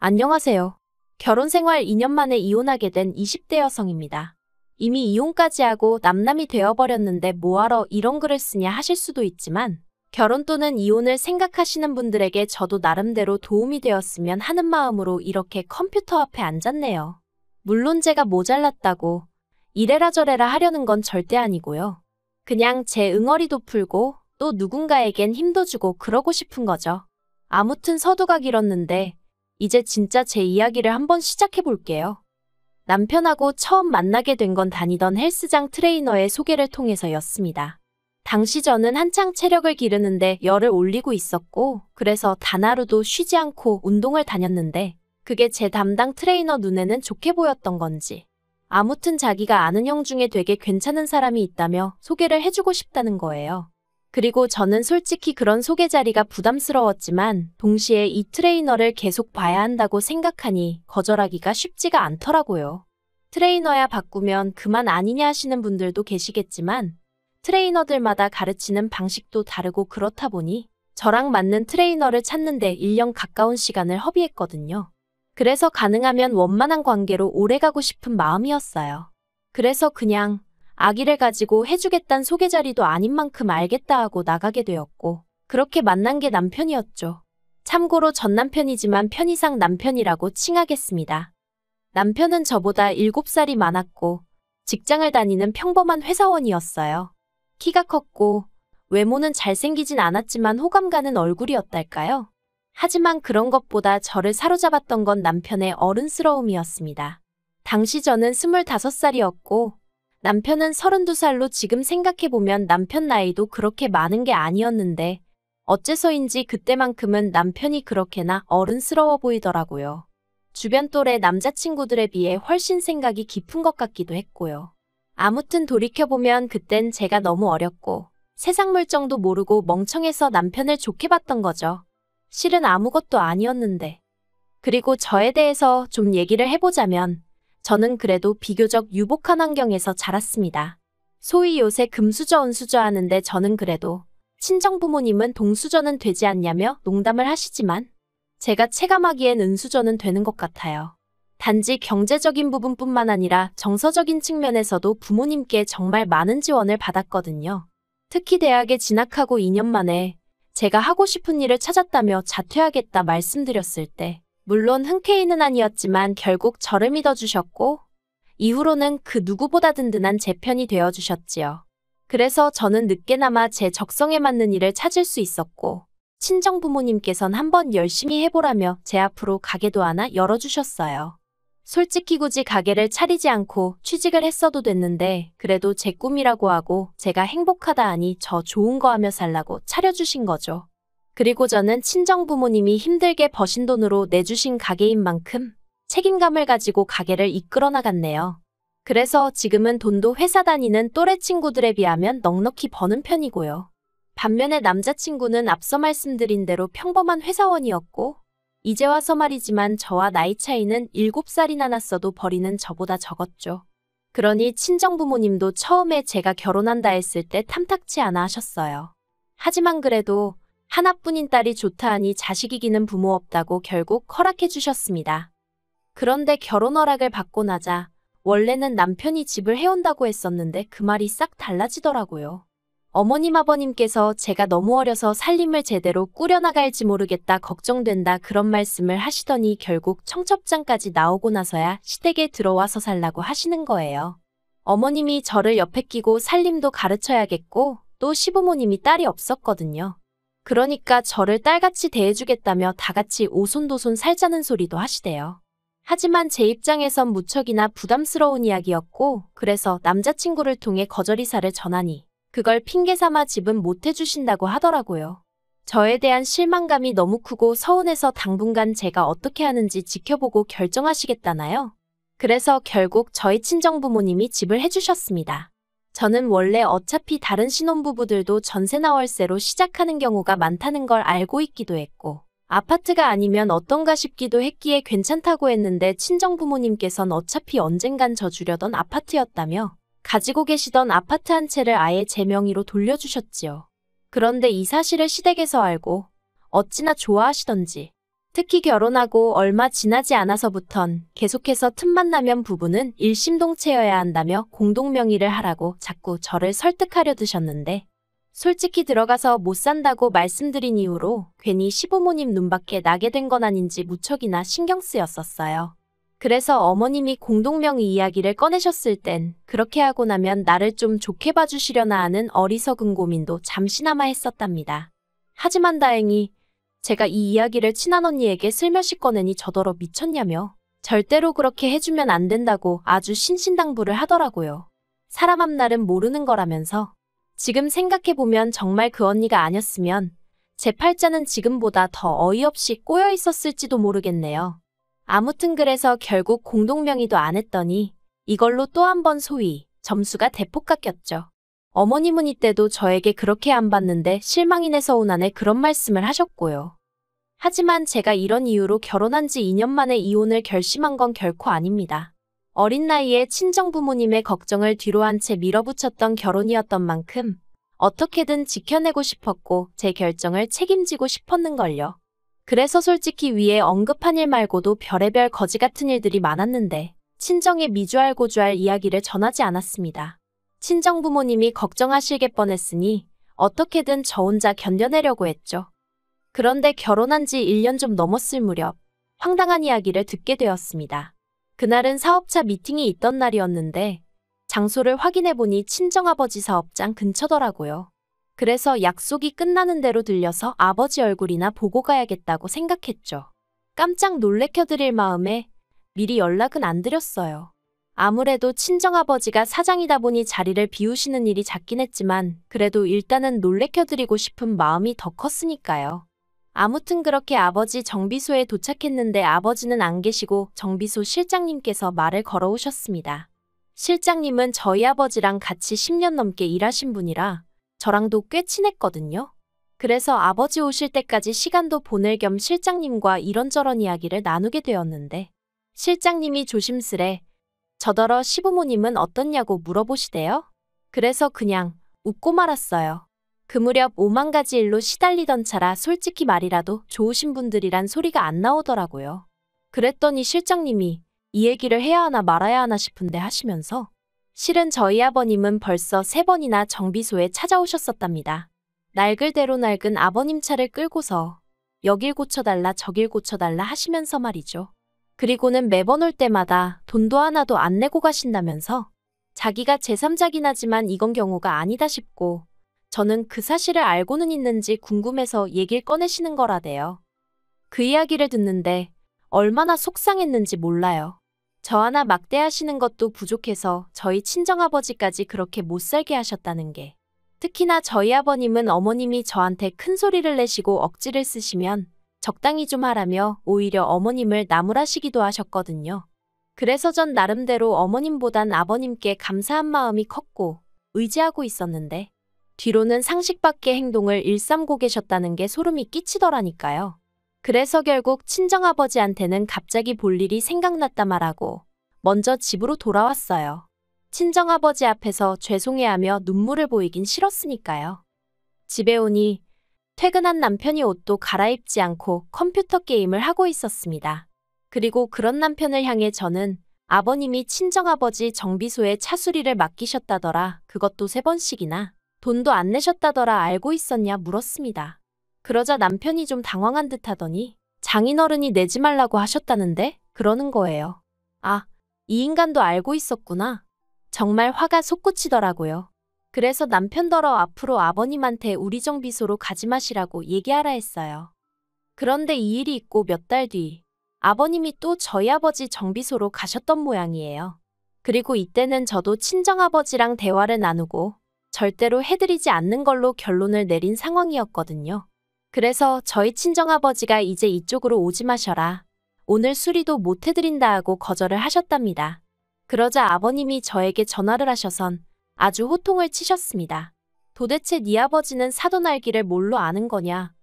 안녕하세요. 결혼 생활 2년 만에 이혼하게 된 20대 여성입니다. 이미 이혼까지 하고 남남이 되어버렸는데 뭐하러 이런 글을 쓰냐 하실 수도 있지만 결혼 또는 이혼을 생각하시는 분들에게 저도 나름대로 도움이 되었으면 하는 마음으로 이렇게 컴퓨터 앞에 앉았네요. 물론 제가 모자랐다고 이래라 저래라 하려는 건 절대 아니고요. 그냥 제 응어리도 풀고 또 누군가에겐 힘도 주고 그러고 싶은 거죠. 아무튼 서두가 길었는데 이제 진짜 제 이야기를 한번 시작해 볼게요. 남편하고 처음 만나게 된 건 다니던 헬스장 트레이너의 소개를 통해서였습니다. 당시 저는 한창 체력을 기르는데 열을 올리고 있었고 그래서 단 하루도 쉬지 않고 운동을 다녔는데 그게 제 담당 트레이너 눈에는 좋게 보였던 건지 아무튼 자기가 아는 형 중에 되게 괜찮은 사람이 있다며 소개를 해주고 싶다는 거예요. 그리고 저는 솔직히 그런 소개 자리가 부담스러웠지만 동시에 이 트레이너를 계속 봐야 한다고 생각하니 거절하기가 쉽지가 않더라고요. 트레이너야 바꾸면 그만 아니냐 하시는 분들도 계시겠지만 트레이너들마다 가르치는 방식도 다르고 그렇다 보니 저랑 맞는 트레이너를 찾는데 1년 가까운 시간을 허비했거든요. 그래서 가능하면 원만한 관계로 오래가고 싶은 마음이었어요. 그래서 그냥 아기를 가지고 해주겠단 소개 자리도 아닌 만큼 알겠다 하고 나가게 되었고 그렇게 만난 게 남편이었죠. 참고로 전 남편이지만 편의상 남편이라고 칭하겠습니다. 남편은 저보다 7살이 많았고 직장을 다니는 평범한 회사원이었어요. 키가 컸고 외모는 잘생기진 않았지만 호감 가는 얼굴이었달까요? 하지만 그런 것보다 저를 사로잡았던 건 남편의 어른스러움이었습니다. 당시 저는 25살이었고 남편은 32살로 지금 생각해보면 남편 나이도 그렇게 많은 게 아니었는데 어째서인지 그때만큼은 남편이 그렇게나 어른스러워 보이더라고요. 주변 또래 남자친구들에 비해 훨씬 생각이 깊은 것 같기도 했고요. 아무튼 돌이켜보면 그땐 제가 너무 어렸고 세상 물정도 모르고 멍청해서 남편을 좋게 봤던 거죠. 실은 아무것도 아니었는데. 그리고 저에 대해서 좀 얘기를 해보자면 저는 그래도 비교적 유복한 환경에서 자랐습니다. 소위 요새 금수저 은수저 하는데 저는 그래도 친정부모님은 동수저는 되지 않냐며 농담을 하시지만 제가 체감하기엔 은수저는 되는 것 같아요. 단지 경제적인 부분뿐만 아니라 정서적인 측면에서도 부모님께 정말 많은 지원을 받았거든요. 특히 대학에 진학하고 2년 만에 제가 하고 싶은 일을 찾았다며 자퇴하겠다 말씀드렸을 때 물론 흔쾌히는 아니었지만 결국 저를 믿어주셨고 이후로는 그 누구보다 든든한 제 편이 되어주셨지요. 그래서 저는 늦게나마 제 적성에 맞는 일을 찾을 수 있었고 친정부모님께선 한번 열심히 해보라며 제 앞으로 가게도 하나 열어주셨어요. 솔직히 굳이 가게를 차리지 않고 취직을 했어도 됐는데 그래도 제 꿈이라고 하고 제가 행복하다 하니 저 좋은 거 하며 살라고 차려주신 거죠. 그리고 저는 친정부모님이 힘들게 버신 돈으로 내주신 가게인 만큼 책임감을 가지고 가게를 이끌어 나갔네요. 그래서 지금은 돈도 회사 다니는 또래 친구들에 비하면 넉넉히 버는 편이고요. 반면에 남자친구는 앞서 말씀드린 대로 평범한 회사원이었고 이제 와서 말이지만 저와 나이 차이는 7살이나 났어도 벌이는 저보다 적었죠. 그러니 친정부모님도 처음에 제가 결혼한다 했을 때 탐탁치 않아 하셨어요. 하지만 그래도 하나뿐인 딸이 좋다 하니 자식 이기는 부모 없다고 결국 허락해 주셨습니다. 그런데 결혼 허락을 받고 나자 원래는 남편이 집을 해온다고 했었는데 그 말이 싹 달라지더라고요. 어머님 아버님께서 제가 너무 어려서 살림을 제대로 꾸려나갈지 모르겠다 걱정된다 그런 말씀을 하시더니 결국 청첩장까지 나오고 나서야 시댁에 들어와서 살라고 하시는 거예요. 어머님이 저를 옆에 끼고 살림도 가르쳐야겠고 또 시부모님이 딸이 없었거든요. 그러니까 저를 딸같이 대해주겠다며 다같이 오손도손 살자는 소리도 하시대요. 하지만 제 입장에선 무척이나 부담스러운 이야기였고 그래서 남자친구를 통해 거절이사를 전하니 그걸 핑계삼아 집은 못 해주신다고 하더라고요. 저에 대한 실망감이 너무 크고 서운해서 당분간 제가 어떻게 하는지 지켜보고 결정하시겠다나요? 그래서 결국 저희 친정부모님이 집을 해주셨습니다. 저는 원래 어차피 다른 신혼부부들도 전세나 월세로 시작하는 경우가 많다는 걸 알고 있기도 했고 아파트가 아니면 어떤가 싶기도 했기에 괜찮다고 했는데 친정부모님께선 어차피 언젠간 저 주려던 아파트였다며 가지고 계시던 아파트 한 채를 아예 제 명의로 돌려주셨지요. 그런데 이 사실을 시댁에서 알고 어찌나 좋아하시던지 특히 결혼하고 얼마 지나지 않아서부턴 계속해서 틈만 나면 부부는 일심동체여야 한다며 공동명의를 하라고 자꾸 저를 설득하려 드셨는데 솔직히 들어가서 못 산다고 말씀드린 이후로 괜히 시부모님 눈밖에 나게 된 건 아닌지 무척이나 신경 쓰였었어요. 그래서 어머님이 공동명의 이야기를 꺼내셨을 땐 그렇게 하고 나면 나를 좀 좋게 봐주시려나 하는 어리석은 고민도 잠시나마 했었답니다. 하지만 다행히 제가 이 이야기를 친한언니에게 슬며시 꺼내니 저더러 미쳤냐며 절대로 그렇게 해주면 안 된다고 아주 신신당부를 하더라고요. 사람 앞날은 모르는 거라면서 지금 생각해보면 정말 그 언니가 아니었으면 제 팔자는 지금보다 더 어이없이 꼬여 있었을지도 모르겠네요. 아무튼 그래서 결국 공동명의도 안 했더니 이걸로 또 한 번 소위 점수가 대폭 깎였죠. 어머님은 이때도 저에게 그렇게 안 봤는데 실망이네 서운하네 그런 말씀을 하셨고요. 하지만 제가 이런 이유로 결혼한 지 2년 만에 이혼을 결심한 건 결코 아닙니다. 어린 나이에 친정부모님의 걱정을 뒤로 한 채 밀어붙였던 결혼이었던 만큼 어떻게든 지켜내고 싶었고 제 결정을 책임지고 싶었는걸요. 그래서 솔직히 위에 언급한 일 말고도 별의별 거지 같은 일들이 많았는데 친정에 미주알 고주알 이야기를 전하지 않았습니다. 친정부모님이 걱정하실게 뻔했으니 어떻게든 저 혼자 견뎌내려고 했죠. 그런데 결혼한 지 1년 좀 넘었을 무렵 황당한 이야기를 듣게 되었습니다. 그날은 사업차 미팅이 있던 날이었는데 장소를 확인해보니 친정아버지 사업장 근처더라고요. 그래서 약속이 끝나는 대로 들려서 아버지 얼굴이나 보고 가야겠다고 생각했죠. 깜짝 놀래켜드릴 마음에 미리 연락은 안 드렸어요. 아무래도 친정아버지가 사장이다 보니 자리를 비우시는 일이 잦긴 했지만 그래도 일단은 놀래켜드리고 싶은 마음이 더 컸으니까요. 아무튼 그렇게 아버지 정비소에 도착했는데 아버지는 안 계시고 정비소 실장님께서 말을 걸어오셨습니다. 실장님은 저희 아버지랑 같이 10년 넘게 일하신 분이라 저랑도 꽤 친했거든요. 그래서 아버지 오실 때까지 시간도 보낼 겸 실장님과 이런저런 이야기를 나누게 되었는데 실장님이 조심스레 저더러 시부모님은 어떻냐고 물어보시대요. 그래서 그냥 웃고 말았어요. 그 무렵 5만 가지 일로 시달리던 차라 솔직히 말이라도 좋으신 분들이란 소리가 안 나오더라고요. 그랬더니 실장님이 이 얘기를 해야 하나 말아야 하나 싶은데 하시면서 실은 저희 아버님은 벌써 3번이나 정비소에 찾아오셨었답니다. 낡을대로 낡은 아버님 차를 끌고서 여길 고쳐달라 저길 고쳐달라 하시면서 말이죠. 그리고는 매번 올 때마다 돈도 하나도 안 내고 가신다면서 자기가 제3자긴 하지만 이건 경우가 아니다 싶고 저는 그 사실을 알고는 있는지 궁금해서 얘기를 꺼내시는 거라대요. 그 이야기를 듣는데 얼마나 속상했는지 몰라요. 저 하나 막대하시는 것도 부족해서 저희 친정아버지까지 그렇게 못살게 하셨다는 게. 특히나 저희 아버님은 어머님이 저한테 큰 소리를 내시고 억지를 쓰시면 적당히 좀 하라며 오히려 어머님을 나무라시기도 하셨거든요. 그래서 전 나름대로 어머님보단 아버님께 감사한 마음이 컸고 의지하고 있었는데 뒤로는 상식 밖의 행동을 일삼고 계셨다는 게 소름이 끼치더라니까요. 그래서 결국 친정아버지한테는 갑자기 볼 일이 생각났다 말하고 먼저 집으로 돌아왔어요. 친정아버지 앞에서 죄송해하며 눈물을 보이긴 싫었으니까요. 집에 오니 퇴근한 남편이 옷도 갈아입지 않고 컴퓨터 게임을 하고 있었습니다. 그리고 그런 남편을 향해 저는 아버님이 친정아버지 정비소에 차수리를 맡기셨다더라. 그것도 3번씩이나. 돈도 안 내셨다더라. 알고 있었냐 물었습니다. 그러자 남편이 좀 당황한 듯 하더니 장인어른이 내지 말라고 하셨다는데? 그러는 거예요. 아, 이 인간도 알고 있었구나. 정말 화가 솟구치더라고요. 그래서 남편더러 앞으로 아버님한테 우리 정비소로 가지 마시라고 얘기하라 했어요. 그런데 이 일이 있고 몇 달 뒤 아버님이 또 저희 아버지 정비소로 가셨던 모양이에요. 그리고 이때는 저도 친정아버지랑 대화를 나누고 절대로 해드리지 않는 걸로 결론을 내린 상황이었거든요. 그래서 저희 친정아버지가 이제 이쪽으로 오지 마셔라. 오늘 수리도 못 해드린다 하고 거절을 하셨답니다. 그러자 아버님이 저에게 전화를 하셔선 아주 호통을 치셨습니다. 도대체 네 아버지는 사돈 알기를 뭘로 아는 거냐?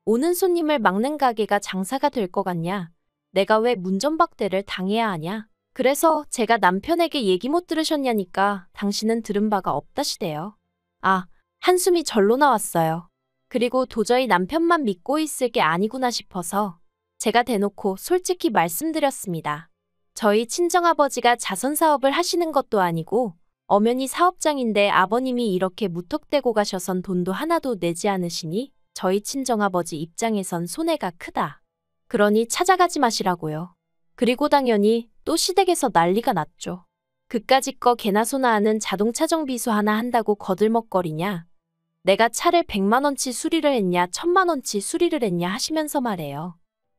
오는 손님을 막는 가게가 장사가 될 것 같냐? 내가 왜 문전박대를 당해야 하냐? 그래서 제가 남편에게 얘기 못 들으셨냐니까 당신은 들은 바가 없다시대요. 아, 한숨이 절로 나왔어요. 그리고 도저히 남편만 믿고 있을 게 아니구나 싶어서 제가 대놓고 솔직히 말씀드렸습니다. 저희 친정아버지가 자선사업을 하시는 것도 아니고 엄연히 사업장인데 아버님이 이렇게 무턱대고 가셔선 돈도 하나도 내지 않으시니 저희 친정아버지 입장에선 손해가 크다. 그러니 찾아가지 마시라고요. 그리고 당연히 또 시댁에서 난리가 났죠. 그까짓 거 개나 소나 하는 자동차 정비소 하나 한다고 거들먹거리냐. 내가 차를 100만원치 수리를 했냐 1000만원치 수리를 했냐 하시면서 말해요.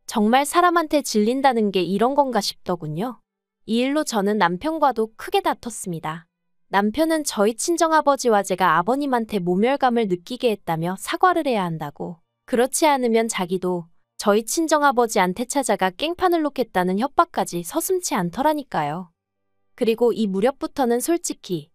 정말 사람한테 질린다는 게 이런 건가 싶더군요. 이 일로 저는 남편과도 크게 다퉜습니다. 남편은 저희 친정아버지와 제가 아버님한테 모멸감을 느끼게 했다며 사과를 해야 한다고. 그렇지 않으면 자기도 저희 친정아버지한테 찾아가 깽판을 놓겠다는 협박까지 서슴지 않더라니까요. 그리고 이 무렵부터는 솔직히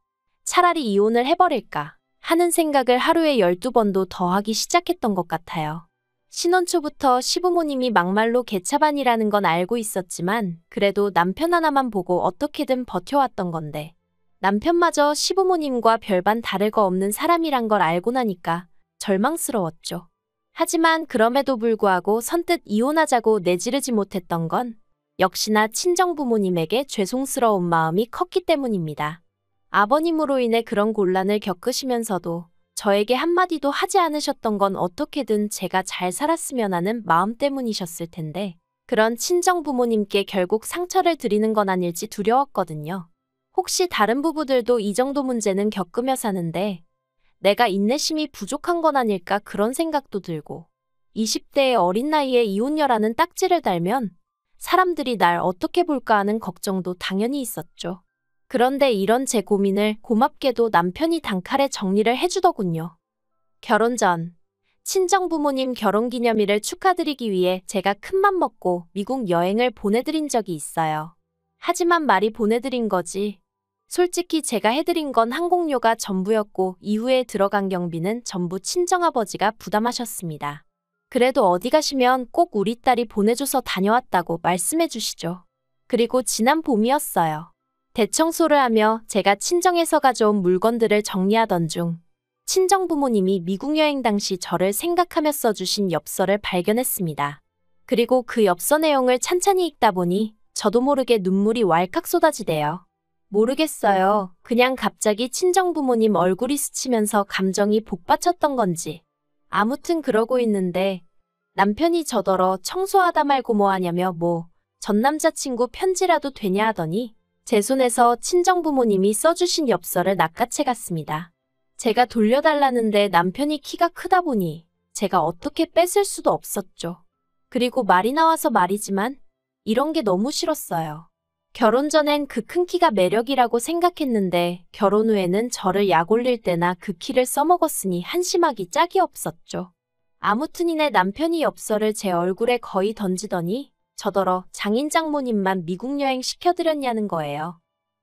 차라리 이혼을 해버릴까 하는 생각을 하루에 12번도 더 하기 시작했던 것 같아요. 신혼 초부터 시부모님이 막말로 개차반이라는 건 알고 있었지만 그래도 남편 하나만 보고 어떻게든 버텨왔던 건데 남편마저 시부모님과 별반 다를 거 없는 사람이란 걸 알고 나니까 절망스러웠죠. 하지만 그럼에도 불구하고 선뜻 이혼하자고 내지르지 못했던 건 역시나 친정부모님에게 죄송스러운 마음이 컸기 때문입니다. 아버님으로 인해 그런 곤란을 겪으시면서도 저에게 한마디도 하지 않으셨던 건 어떻게든 제가 잘 살았으면 하는 마음 때문이셨을 텐데 그런 친정부모님께 결국 상처를 드리는 건 아닐지 두려웠거든요. 혹시 다른 부부들도 이 정도 문제는 겪으며 사는데 내가 인내심이 부족한 건 아닐까 그런 생각도 들고 20대의 어린 나이에 이혼녀라는 딱지를 달면 사람들이 날 어떻게 볼까 하는 걱정도 당연히 있었죠. 그런데 이런 제 고민을 고맙게도 남편이 단칼에 정리를 해주더군요. 결혼 전 친정부모님 결혼기념일을 축하드리기 위해 제가 큰맘 먹고 미국 여행을 보내드린 적이 있어요. 하지만 말이 보내드린 거지. 솔직히 제가 해드린 건 항공료가 전부였고 이후에 들어간 경비는 전부 친정아버지가 부담하셨습니다. 그래도 어디 가시면 꼭 우리 딸이 보내줘서 다녀왔다고 말씀해 주시죠. 그리고 지난 봄이었어요. 대청소를 하며 제가 친정에서 가져온 물건들을 정리하던 중 친정부모님이 미국 여행 당시 저를 생각하며 써주신 엽서를 발견했습니다. 그리고 그 엽서 내용을 찬찬히 읽다 보니 저도 모르게 눈물이 왈칵 쏟아지대요. 모르겠어요. 그냥 갑자기 친정부모님 얼굴이 스치면서 감정이 복받쳤던 건지. 아무튼 그러고 있는데 남편이 저더러 청소하다 말고 뭐 하냐며 전 남자친구 편지라도 되냐 하더니 제 손에서 친정부모님이 써주신 엽서를 낚아채 갔습니다. 제가 돌려달라는데 남편이 키가 크다 보니 제가 어떻게 뺏을 수도 없었죠. 그리고 말이 나와서 말이지만 이런 게 너무 싫었어요. 결혼 전엔 그 큰 키가 매력이라고 생각했는데 결혼 후에는 저를 약 올릴 때나 그 키를 써먹었으니 한심하기 짝이 없었죠. 아무튼 이내 남편이 엽서를 제 얼굴에 거의 던지더니 저더러 장인 장모님만 미국 여행 시켜드렸냐는 거예요.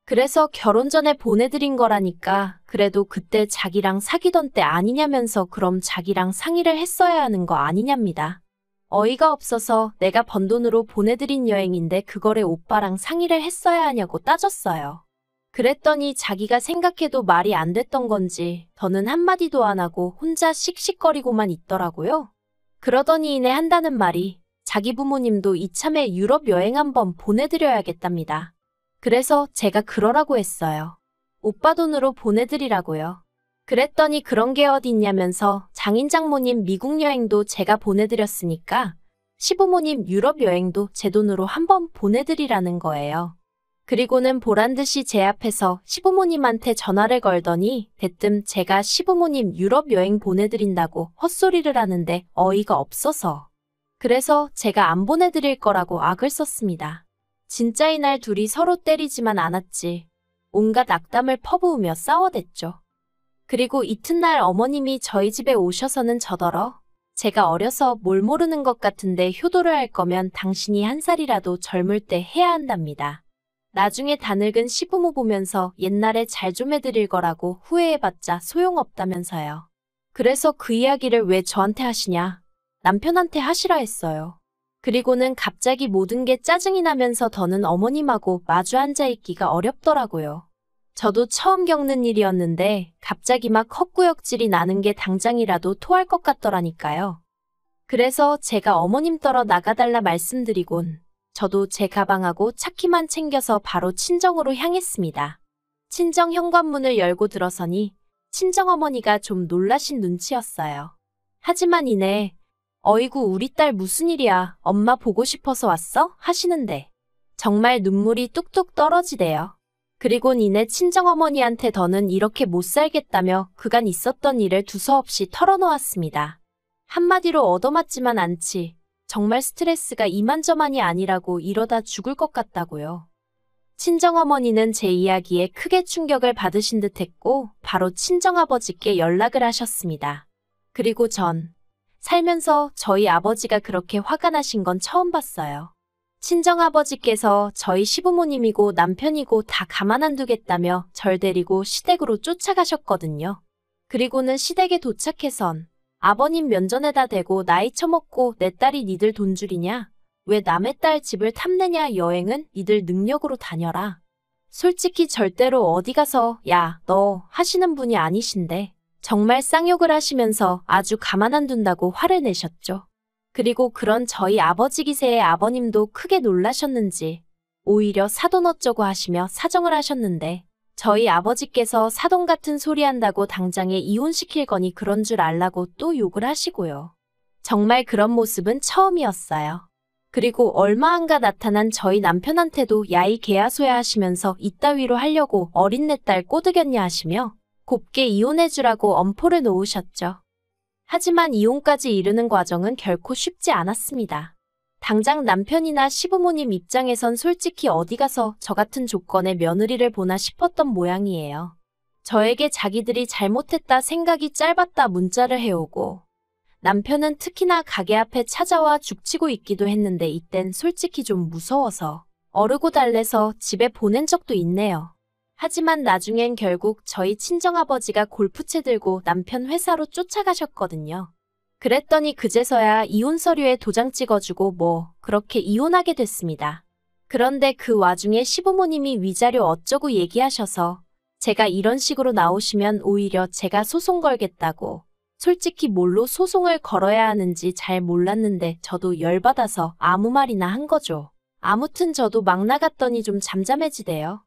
그래서 결혼 전에 보내드린 거라니까 그래도 그때 자기랑 사귀던 때 아니냐면서 그럼 자기랑 상의를 했어야 하는 거 아니냐입니다. 어이가 없어서 내가 번 돈으로 보내드린 여행인데 그거를 오빠랑 상의를 했어야 하냐고 따졌어요. 그랬더니 자기가 생각해도 말이 안 됐던 건지 더는 한마디도 안 하고 혼자 씩씩거리고만 있더라고요. 그러더니 이내 한다는 말이 자기 부모님도 이참에 유럽 여행 한번 보내드려야겠답니다. 그래서 제가 그러라고 했어요. 오빠 돈으로 보내드리라고요. 그랬더니 그런 게 어디 있냐면서 장인 장모님 미국 여행도 제가 보내드렸으니까 시부모님 유럽 여행도 제 돈으로 한번 보내드리라는 거예요. 그리고는 보란듯이 제 앞에서 시부모님한테 전화를 걸더니 대뜸 제가 시부모님 유럽 여행 보내드린다고 헛소리를 하는데 어이가 없어서. 그래서 제가 안 보내드릴 거라고 악을 썼습니다. 진짜 이날 둘이 서로 때리지만 않았지. 온갖 악담을 퍼부으며 싸워댔죠. 그리고 이튿날 어머님이 저희 집에 오셔서는 저더러 제가 어려서 뭘 모르는 것 같은데 효도를 할 거면 당신이 한 살이라도 젊을 때 해야 한답니다. 나중에 다 늙은 시부모 보면서 옛날에 잘 좀 해드릴 거라고 후회해봤자 소용없다면서요. 그래서 그 이야기를 왜 저한테 하시냐? 남편한테 하시라 했어요. 그리고는 갑자기 모든 게 짜증이 나면서 더는 어머님하고 마주 앉아있기가 어렵더라고요. 저도 처음 겪는 일이었는데 갑자기 막 헛구역질이 나는 게 당장이라도 토할 것 같더라니까요. 그래서 제가 어머님 따라 나가달라 말씀드리곤 저도 제 가방하고 차키만 챙겨서 바로 친정으로 향했습니다. 친정 현관문을 열고 들어서니 친정어머니가 좀 놀라신 눈치였어요. 하지만 이내 어이구 우리 딸 무슨 일이야 엄마 보고 싶어서 왔어? 하시는데 정말 눈물이 뚝뚝 떨어지대요. 그리곤 이내 친정어머니한테 더는 이렇게 못 살겠다며 그간 있었던 일을 두서없이 털어놓았습니다. 한마디로 얻어맞지만 않지. 정말 스트레스가 이만저만이 아니라고 이러다 죽을 것 같다고요. 친정어머니는 제 이야기에 크게 충격을 받으신 듯 했고 바로 친정아버지께 연락을 하셨습니다. 그리고 전 살면서 저희 아버지가 그렇게 화가 나신 건 처음 봤어요. 친정아버지께서 저희 시부모님이고 남편이고 다 가만 안 두겠다며 절 데리고 시댁으로 쫓아가셨거든요. 그리고는 시댁에 도착해선 아버님 면전에다 대고 나이 처먹고 내 딸이 니들 돈줄이냐? 왜 남의 딸 집을 탐내냐? 여행은 니들 능력으로 다녀라. 솔직히 절대로 어디 가서 야, 너 하시는 분이 아니신데 정말 쌍욕을 하시면서 아주 가만 안 둔다고 화를 내셨죠. 그리고 그런 저희 아버지 기세에 아버님도 크게 놀라셨는지 오히려 사돈 어쩌고 하시며 사정을 하셨는데 저희 아버지께서 사돈 같은 소리 한다고 당장에 이혼시킬 거니 그런 줄 알라고 또 욕을 하시고요. 정말 그런 모습은 처음이었어요. 그리고 얼마 안가 나타난 저희 남편한테도 야이 개야소야 하시면서 이따위로 하려고 어린 내 딸 꼬드겼냐 하시며 곱게 이혼해주라고 엄포를 놓으셨죠. 하지만 이혼까지 이르는 과정은 결코 쉽지 않았습니다. 당장 남편이나 시부모님 입장에선 솔직히 어디 가서 저 같은 조건의 며느리를 보나 싶었던 모양이에요. 저에게 자기들이 잘못했다 생각이 짧았다 문자를 해오고 남편은 특히나 가게 앞에 찾아와 죽치고 있기도 했는데 이땐 솔직히 좀 무서워서 어르고 달래서 집에 보낸 적도 있네요. 하지만 나중엔 결국 저희 친정아버지가 골프채 들고 남편 회사로 쫓아가셨거든요. 그랬더니 그제서야 이혼 서류에 도장 찍어주고 뭐 그렇게 이혼하게 됐습니다. 그런데 그 와중에 시부모님이 위자료 어쩌고 얘기하셔서 제가 이런 식으로 나오시면 오히려 제가 소송 걸겠다고 솔직히 뭘로 소송을 걸어야 하는지 잘 몰랐는데 저도 열받아서 아무 말이나 한 거죠. 아무튼 저도 막 나갔더니 좀 잠잠해지대요.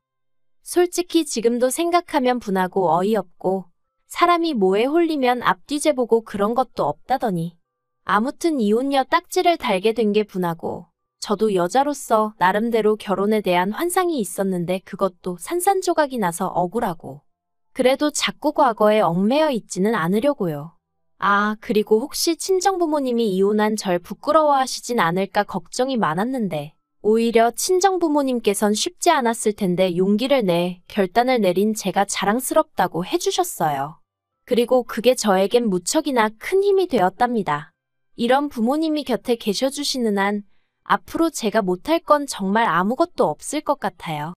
솔직히 지금도 생각하면 분하고 어이없고 사람이 뭐에 홀리면 앞뒤재 보고 그런 것도 없다더니 아무튼 이혼녀 딱지를 달게 된 게 분하고 저도 여자로서 나름대로 결혼에 대한 환상이 있었는데 그것도 산산조각이 나서 억울하고 그래도 자꾸 과거에 얽매여 있지는 않으려고요. 아, 그리고 혹시 친정부모님이 이혼한 절 부끄러워하시진 않을까 걱정이 많았는데 오히려 친정부모님께선 쉽지 않았을 텐데 용기를 내 결단을 내린 제가 자랑스럽다고 해주셨어요. 그리고 그게 저에겐 무척이나 큰 힘이 되었답니다. 이런 부모님이 곁에 계셔주시는 한 앞으로 제가 못할 건 정말 아무것도 없을 것 같아요.